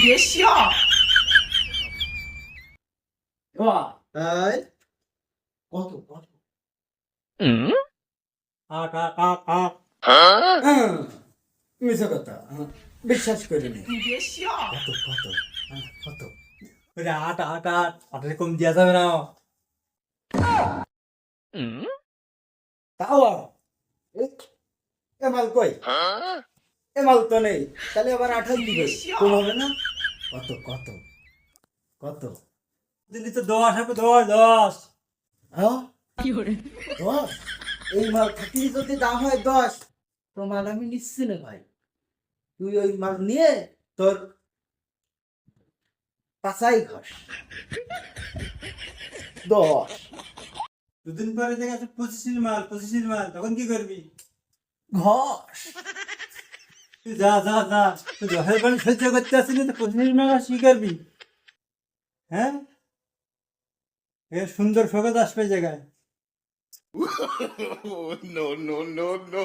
别笑。 এই কত কত আট আট আট আট মিশা কথা বিশ্বাস করি নি 你别笑。 কত কত কত ওরে আট আট আট আটের কম দিয়া যাবে না তাও এমাল কই এমাল তো নেই তাহলে আবার 28 দিবে কম হবে না কত কত কত দিল্লি তো 10 হবে 10 হ্যাঁ 10 এই মাল থাকি যদি দাম হয় 10 তো মাল আমি নিচ্ছি না ভাই তুই ওই মাল নিয়ে তোর পাশাই ঘষ 10 দুদিন পরে দেখা যাচ্ছে 25 মাল তখন কি করবি ঘষ তুই যা যা যা তুই 10 বাড়ি সহ্য করতে আসিনি তো 25 মাল কি করবি হ্যাঁ এ সুন্দর সকাল আসবে জায়গায় no, no, no, no.